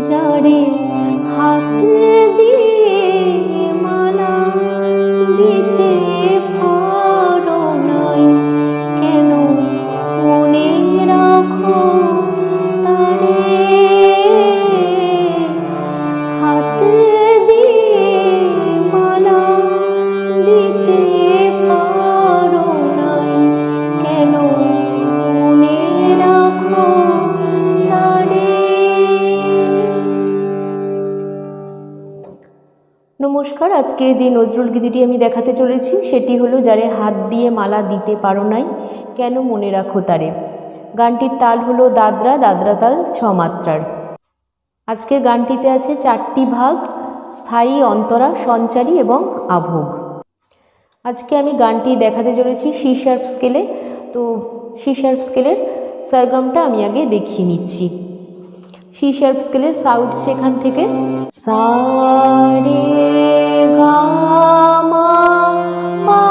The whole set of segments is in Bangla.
যারে হাত দিয়ে মালা দিতে পারো নাই, কেন মনে রাখো তারে। হাত দিয়ে মালা দিতে পারো নাই, কেন মনে রাখো তারে। নমস্কার, আজকে যে নজরুল গীতিটি আমি দেখাতে চলেছি সেটি হলো যারে হাত দিয়ে মালা দিতে পারো নাই, কেন মনে রাখো তারে। গানটির তাল হলো দাদরা, দাদরা তাল 6 মাত্রার। আজকের গানটিতে আছে 4টি ভাগ: স্থায়ী, অন্তরা, সঞ্চারী এবং আভোগ। আজকে আমি গানটি দেখাতে চলেছি সি শার্প স্কেলে। তো সি শার্প স্কেলের সরগমটা আমি আগে দেখিয়ে নিচ্ছি। সি শার্প স্কেলের সাউন্ড সেখান থেকে সা রে গা মা পা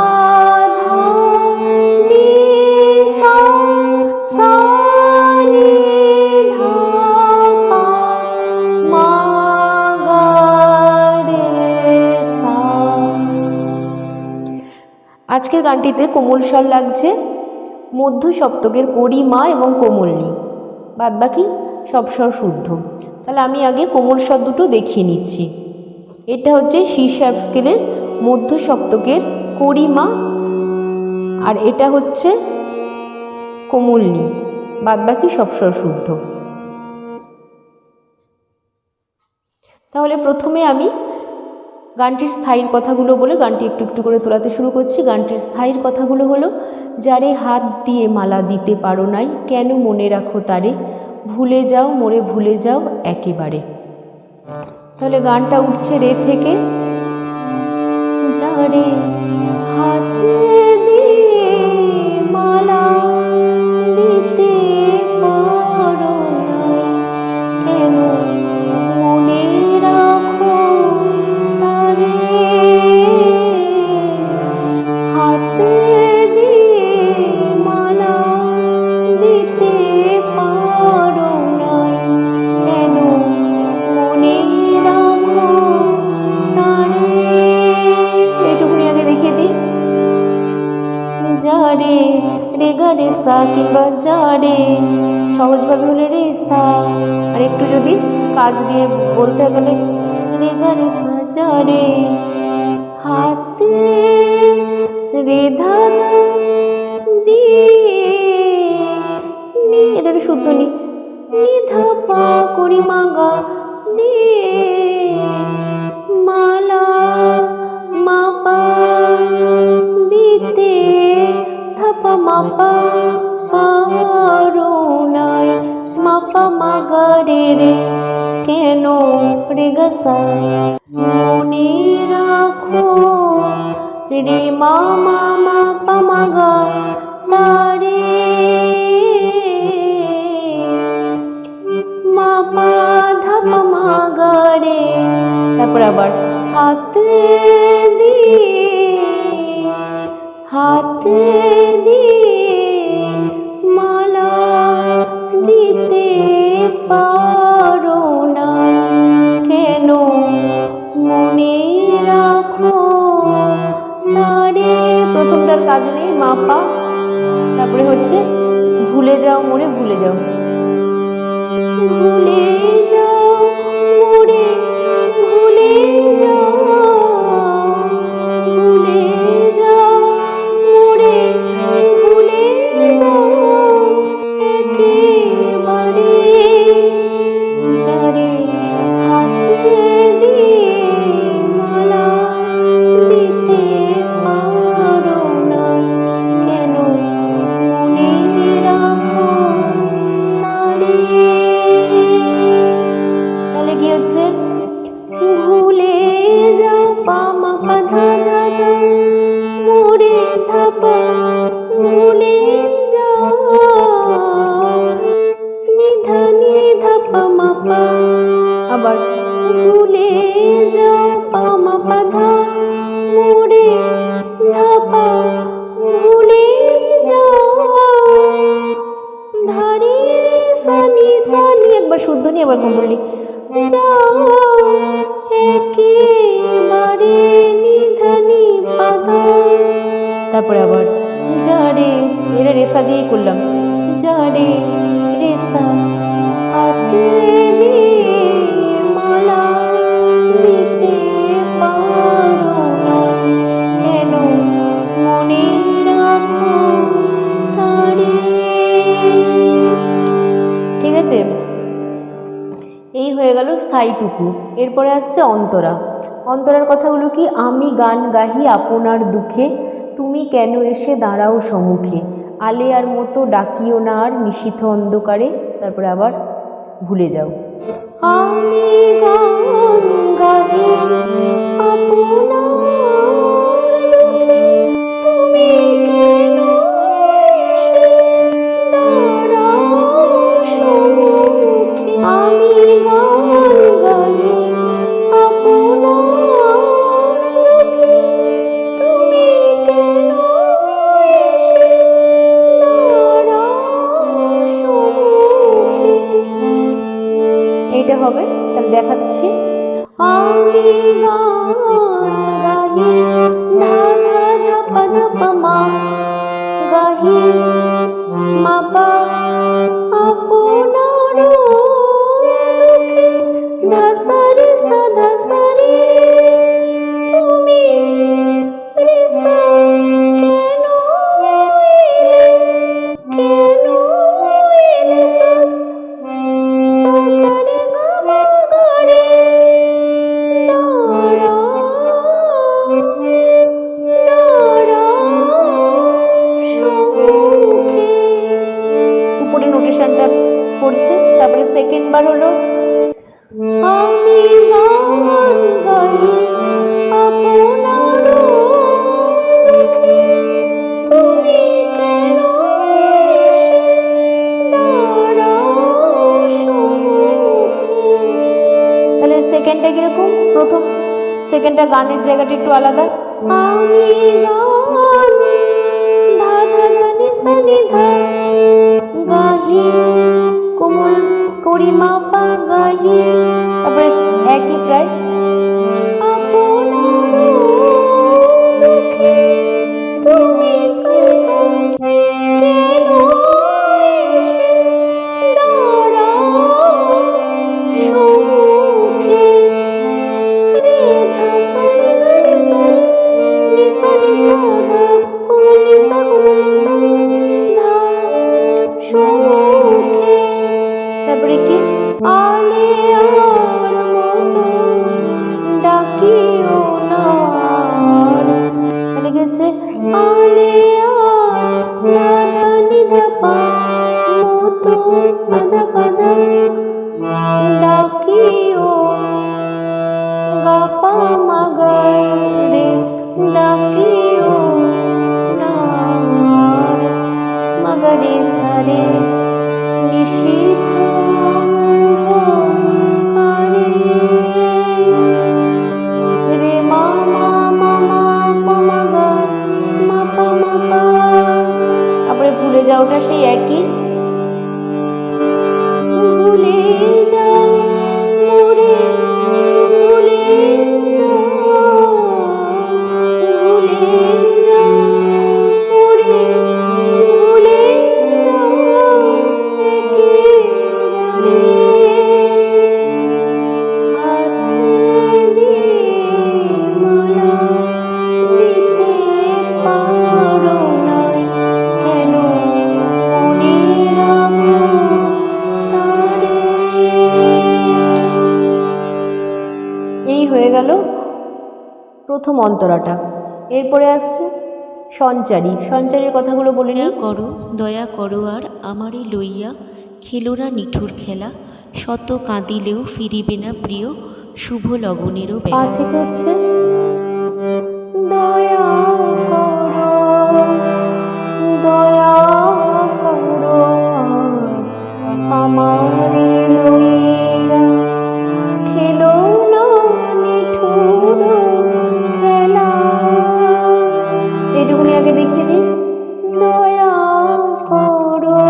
ধা নি সা, সা নি ধা পা মা গা রে সা। আজকের গানটিতে কোমল স্বর লাগছে, মধ্য সপ্তকের কড়ি, মা এবং কোমলনি, বাদ বাকি সব স্বর শুদ্ধ। তাহলে আমি আগে কোমল স্বর দুটো দেখিয়ে নিচ্ছি। এটা হচ্ছে সি শার্প স্কেলের মধ্য সপ্তকের কড়ি, মা, আর এটা হচ্ছে কোমলনি, বাদ বাকি সব স্বর শুদ্ধ। তাহলে প্রথমে আমি গানটির স্থায়ীর কথাগুলো বলে গানটি একটু একটু করে তোলাতে শুরু করছি। গানটির স্থায়ীর কথাগুলো হলো যারে হাত দিয়ে মালা দিতে পারো নাই, কেন মনে রাখো তারে, ভুলে যাও মোরে ভুলে যাও একেবারে। তাহলে গানটা উঠছে রে থেকে। যারে হাত দিয়ে মালা দিতে পারো নাই, কেন মনে রাখো তারে। হাত দিয়ে মালা দিতে পারো নাই, কেন মনে রাখো তারে। এটুকুনি আগে দেখিয়ে দিই। যারে রে গা রে সা, কিংবা যারে সহজভাবে হলে রে সা, আর একটু যদি কাজ দিয়ে বলতে হয় তাহলে রে গা রে সা। যারে হাতে রে ধা ধা দিয়ে নি, এটা শুদ্ধ নি, নি ধা পা করি মা গা দিয়ে মালা মা পা দিতে থাপা মা পা পারো নাই, মা পা মা গা রে রে, কেন রে গা সা মনে রাখো রে মা মা মা পা মা গা তারে। মা পা ধা পা মা গা রে। তারপর আবার হাত দিয়ে হাত দিয়ে মালা দিতে পারো না, কেন মনে রাখো তারে। প্রথমটার কাজ নেই, মা পা। তারপরে হচ্ছে ভুলে যাও মোরে ভুলে যাও, ভুলে যাও মোরে ভুলে যাও, ভুলে যাও মোরে ভুলে যাও একেবারে। যারে হাত দিয়ে মালা দিতে পারো নাই, কেন মনে রাখো তারে। তাহলে কি হচ্ছে? ভুলে যাও পা মা পা ধা ধা ধা মোরে ধা পা, ভুলে যাও নি ধা নি ধা পা মা পা। আবার ভুলে যাও পা মা পা ধা মোরে ধা পা, ভুলে যাও ধারে রে সা নি, একবার শুদ্ধ নি আবার কোমল নি, যাও একেবারে নিধানি বাধা। তারপরে আবার যারে, এটা রেসা দিয়ে করলাম, যারে রেসা হাতে দিয়ে মালা দিতে পারো না, কেন মনে রাখো তারে। ঠিক আছে, এই হয়ে গেল স্থায়ীটুকু। এরপরে আসছে অন্তরা। অন্তরার কথাগুলো কি? আমি গান গাহি আপনার দুঃখে, তুমি কেন এসে দাঁড়াও সম্মুখে, আলেয়ার মতো ডাকিও না আর নিশীথ অন্ধকারে। তারপরে আবার ভুলে যাও। আমি গান গাহি আপনার দুঃখে, তুমি কেন এসে দাঁড়াও সম্মুখে, আমি গান গাহি আপনার দুঃখে, তুমি কেন এসে দাঁড়াও সম্মুখে। এইটা হবে, তাহলে দেখাচ্ছি। আমি গান গাহি ধা ধা ধা পা ধা পা মা, গাহি মা পা আপনার দুঃখে, ধা সা রে সা ধা সা রে রে, তুমি রে সা কেন এলে, কেন এলে সা সা সা রে গা মা গা রে, দাঁড়াও দাঁড়াও সম্মুখে। উপরে নোটেশনটা পড়ছে। তারপরে সেকেন্ড বার হলো আমি গান গাহি আপনার দুঃখে, তুমি কেন এসে দাঁড়াও সম্মুখে। তাহলে সেকেন্ডটা কিরকম? প্রথম সেকেন্ডটা গানের জায়গাটা একটু আলাদা। আমি গান ধা ধা ধা নি সা নি ধা, গাহি কোমল করি মা পা গাহি, তারপরে একই প্রায় আপনার দুঃখে, তুমি কেন এসে দাঁড়াও সম্মুখে, রে ধা সা রে গা রে সা রে নি সা ধা কোমল নি সা ধা সম্মুখে। তারপরে কি? আলেয়ার মতো ডাকিও না আর। তাহলে কি হচ্ছে? আলেয়ার ধা ধা নি ধা পা মতো পাধা পাধা ডাকিও, গা পা মা গা রে ডাকিও না আর, মা গা রে সা রে নিশীথ অন্ধকারে, রে মা মা মা মা পা মা গা মা পা মা পা। তারপরে ভুলে যাওটা সেই একই। ভুলে যাও মোরে, ভুলে যাও, ভুলে যাও মোরে, ভুলে যাও একেবারে, হাতে দিয়ে মালা দিতে পারো নাই, কেন মনে রাখো তারে। এই হয়ে গেল প্রথম অন্তরাটা। এরপরে আসছে সঞ্চারী। সঞ্চারীর কথাগুলো বলে নিই। দয়া করো আর আমারই লইয়া, খেলোরা নিঠুর খেলা, শত কাঁদিলেও ফিরিবে না প্রিয়, শুভ লগনেরও পা বেলা। থেকে উঠছে দয়া করো, দয়া করো আর আমারে লইয়া, খেলো না নিঠুর খেলা। এইটুকুনি আগে দেখিয়ে দিই। দয়া করো,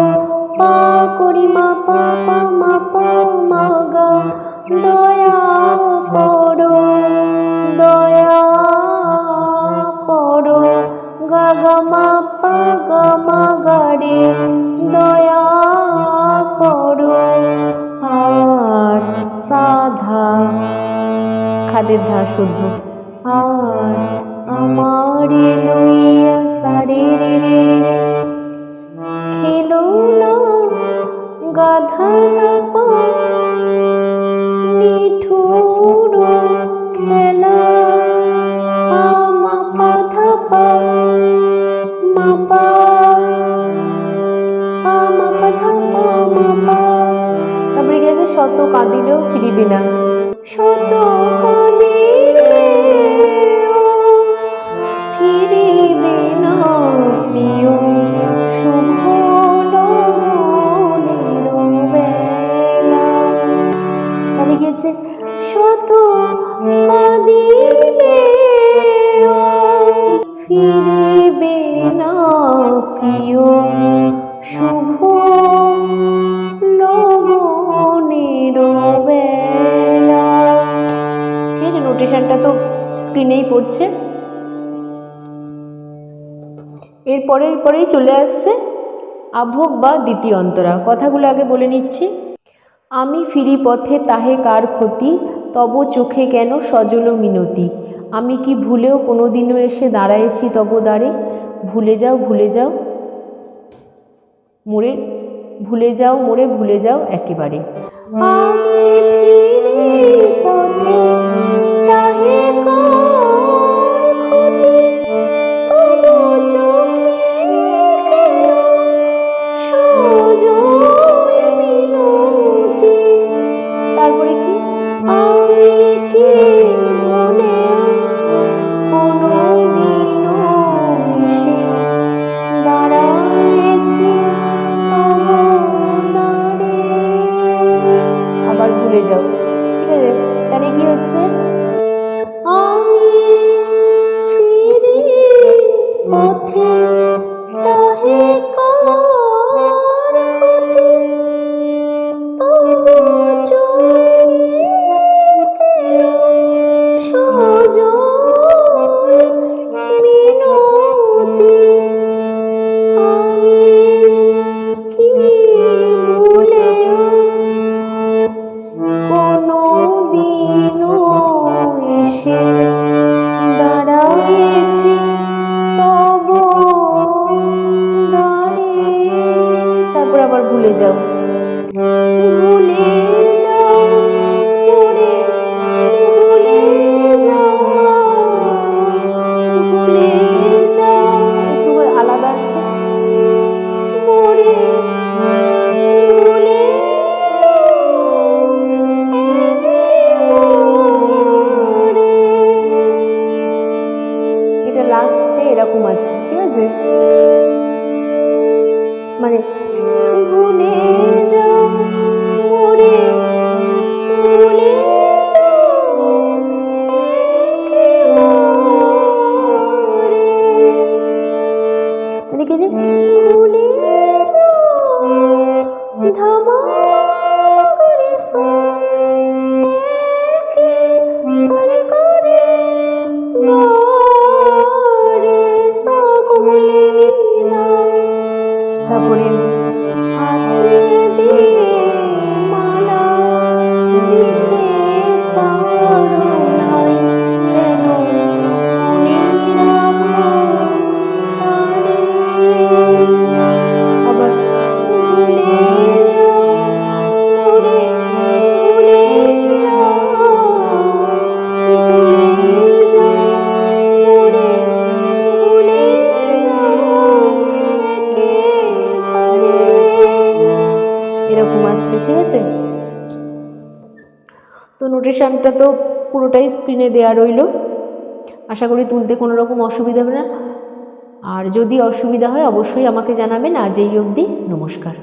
পা করি মা পা পা মা পা মা গা, দয়া করো, দয়া করো, গা গা মা পা গা মা গা রে, দয়া করো। আর সাধা খাদের ধা শুদ্ধ, আর আমারে লইয়া সারে রে রে রে, খেলো না গাধা ধাপা নিঠুর খেলা, পা মা পা ধাপা মা পা, পা মা পা ধাপা মা পা। তারপরে গেছে শত কাঁদিলেও ফিরিবে না, শত কাঁদিলেও ফিরিবে না প্রিয়, শুভ লগনের বেলা। তাহলে কি হচ্ছে, শত কাঁদিলেও ফিরিবে না প্রিয়, শুভ লগনের বেলা। ঠিক আছে, নোটেশনটা তো স্ক্রিনেই পড়ছে। এরপরেই চলে আসছে আভোগ বা দ্বিতীয় অন্তরা। কথাগুলো আগে বলে নিচ্ছি। আমি ফিরি পথে তাহে কার ক্ষতি, তব চোখে কেন সজল মিনতি, আমি কি ভুলেও কোনোদিনও এসে দাঁড়াইছি তব দ্বারে, ভুলে যাও ভুলে যাও মোরে, ভুলে যাও মোরে ভুলে যাও একেবারে। আমি ফিরি পথে তাহে কার ক্ষতি, তব চোখে কেন সজল মিনতি। তারপরে কি, আমি কি ভুলেও কোনোদিনও এসে দাঁড়াইছি তব দ্বারে। আবার ভুলে যাও। ঠিক আছে, তাহলে কি হচ্ছে, আমি ফিরি পথে তাহে কার ক্ষতি, তব চোখে কেন সজল মিনতি। আমি কি ভুলেও কোনোদিনও এসে দাঁড়াইছি তব দ্বারে। তারপর আবার ভুলে যাও, ভুলে যাও মোরে ভুলে যাও, ভুলে যাও একটু আলাদা আছে, মোরে ভুলে যাও একেবারে। এটা লাস্টে এরকম আছে। ঠিক আছে, মানে ভুলে যাও মোরে ভুলে যাও একেবারে। তাহলে কি যে, ভুলে যাও ধামা গরে সা একে সারে করে বারে সা কোমলে নিদা। তারপরে হাতে দিয়ে মালা দিতে পারো নাই, কেন মনে রাখো তারে। আবার ভুলে যাও মোরে ভুলে যাও, ভুলে যাও মোরে ভুলে যাও একেবারে। এরকম আসছে। ঠিক আছে, তো নোটেশনটা তো পুরোটাই স্ক্রিনে দেওয়া রইল। আশা করি তুলতে কোনো রকম অসুবিধা হবে না। আর যদি অসুবিধা হয় অবশ্যই আমাকে জানাবেন। আজ এই অবধি, নমস্কার।